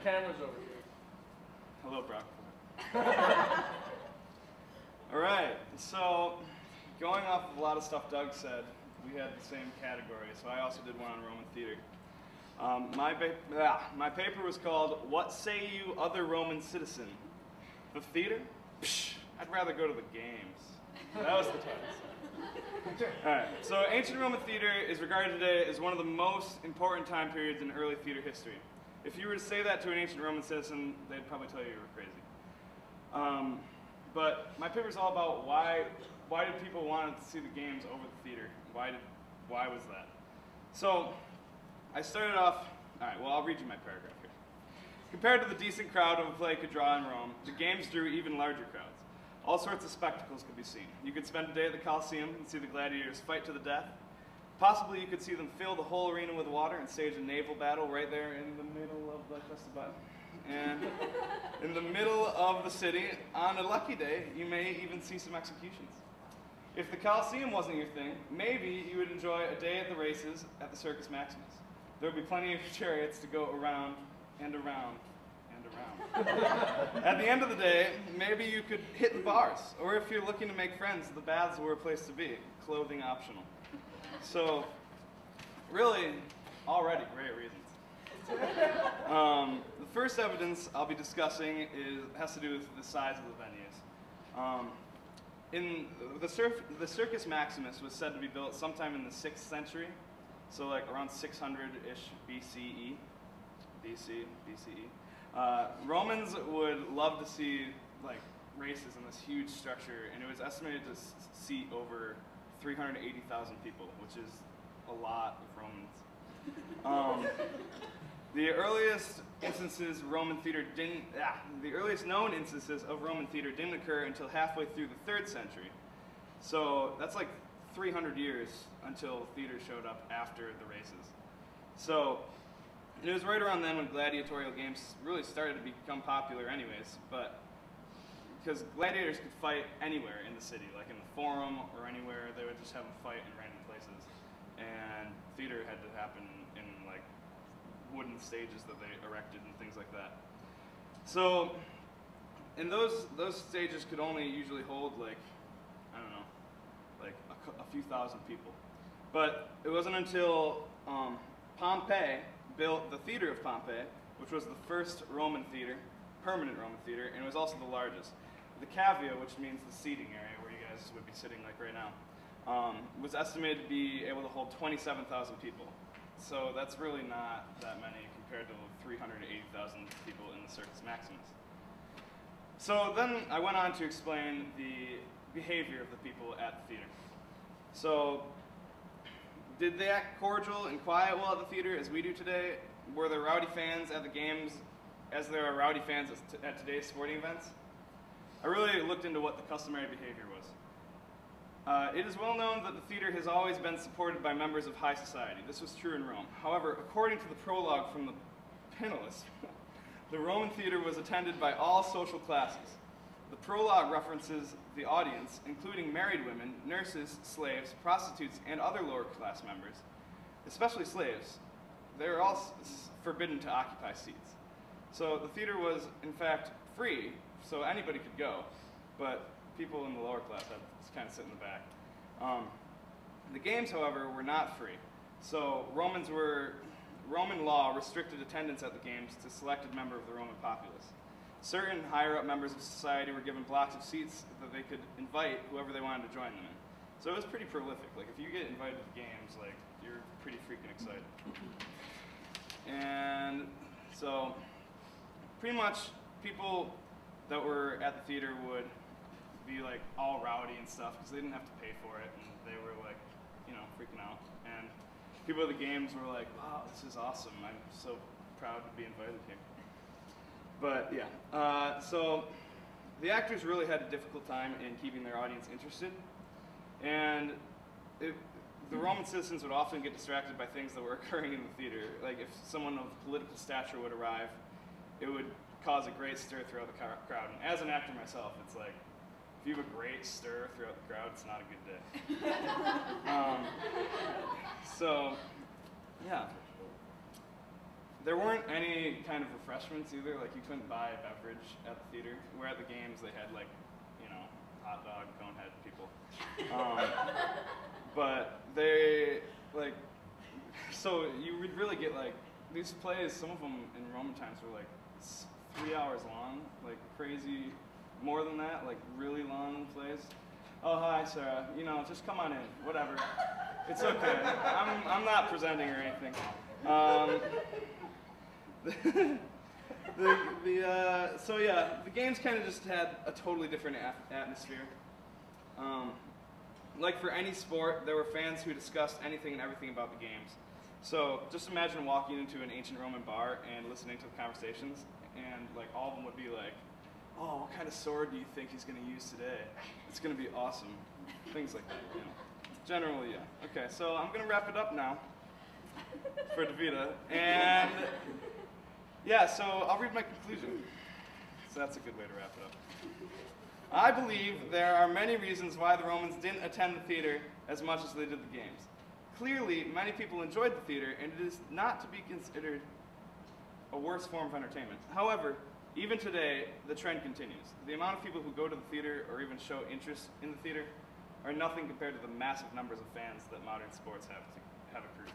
cameras over here. Hello, Brockport. All right, so going off of a lot of stuff Doug said, we had the same category, so I also did one on Roman theater. My paper was called, "What Say You, Other Roman Citizen?" The theater? Pshh, I'd rather go to the games. That was the title. Alright, so ancient Roman theater is regarded today as one of the most important time periods in early theater history. If you were to say that to an ancient Roman citizen, they'd probably tell you you were crazy. But my paper is all about why did people want to see the games over the theater? Why was that? So I started off, alright, well I'll read you my paragraph here. Compared to the decent crowd of a play could draw in Rome, the games drew even larger crowds. All sorts of spectacles could be seen. You could spend a day at the Colosseum and see the gladiators fight to the death. Possibly you could see them fill the whole arena with water and stage a naval battle right there in the middle of the festival. And in the middle of the city, on a lucky day, you may even see some executions. If the Colosseum wasn't your thing, maybe you would enjoy a day at the races at the Circus Maximus. There would be plenty of chariots to go around and around and around. At the end of the day, maybe you could hit the bars, or if you're looking to make friends, the baths were a place to be, clothing optional. So, really, already great reasons. The first evidence I'll be discussing has to do with the size of the venues. The Circus Maximus was said to be built sometime in the 6th century, so like around 600-ish BCE. Romans would love to see like races in this huge structure, and it was estimated to seat over 380,000 people, which is a lot of Romans. The earliest known instances of Roman theater didn't occur until halfway through the 3rd century. So that's like 300 years until theater showed up after the races. So it was right around then when gladiatorial games really started to become popular anyways, but because gladiators could fight anywhere in the city, like in the Forum or anywhere, they would just have them fight in random places. And theater had to happen in like wooden stages that they erected and things like that. So, and those stages could only usually hold like, I don't know, like a few thousand people. But it wasn't until Pompey built the Theater of Pompey, which was the first Roman theater, permanent Roman theater, and it was also the largest. The cavea, which means the seating area where you guys would be sitting like right now, was estimated to be able to hold 27,000 people. So that's really not that many compared to the 380,000 people in the Circus Maximus. So then I went on to explain the behavior of the people at the theater. So did they act cordial and quiet while at the theater as we do today? Were there rowdy fans at the games as there are rowdy fans at today's sporting events? I really looked into what the customary behavior was. It is well known that the theater has always been supported by members of high society. This was true in Rome. However, according to the prologue from the Pinellas, the Roman theater was attended by all social classes. The prologue references the audience, including married women, nurses, slaves, prostitutes, and other lower class members, especially slaves. They were all forbidden to occupy seats. So the theater was, in fact, free, so anybody could go, but people in the lower class had to kind of sit in the back. The games, however, were not free. So Roman law restricted attendance at the games to selected members of the Roman populace. Certain higher-up members of society were given blocks of seats that they could invite whoever they wanted to join them in. So it was pretty prolific. Like, if you get invited to the games, like, you're pretty freaking excited. And so, pretty much, people that were at the theater would be, like, all rowdy and stuff because they didn't have to pay for it, and they were, like, you know, freaking out. And people at the games were like, wow, this is awesome. I'm so proud to be invited here. But yeah, so the actors really had a difficult time in keeping their audience interested, and the Roman citizens would often get distracted by things that were occurring in the theater. Like if someone of political stature would arrive, it would cause a great stir throughout the crowd. And as an actor myself, it's like, if you have a great stir throughout the crowd, it's not a good day. So, yeah. there weren't any kind of refreshments either. Like you couldn't buy a beverage at the theater. Where at the games they had like, you know, hot dog, conehead people. But they like, so you would really get like these plays. Some of them in Roman times were like 3 hours long, like crazy. More than that, like really long plays. Oh hi Sarah, you know, just come on in, whatever. It's okay. I'm not presenting or anything. So yeah, the games kind of just had a totally different atmosphere. Like for any sport, there were fans who discussed anything and everything about the games. So just imagine walking into an ancient Roman bar and listening to the conversations, and like all of them would be like, "Oh, what kind of sword do you think he's going to use today? It's going to be awesome." Things like that, you know. Generally, yeah. Okay, so I'm going to wrap it up now for DeVita. And yeah, so I'll read my conclusion. So that's a good way to wrap it up. I believe there are many reasons why the Romans didn't attend the theater as much as they did the games. Clearly, many people enjoyed the theater, and it is not to be considered a worse form of entertainment. However, even today, the trend continues. The amount of people who go to the theater or even show interest in the theater are nothing compared to the massive numbers of fans that modern sports have accrued.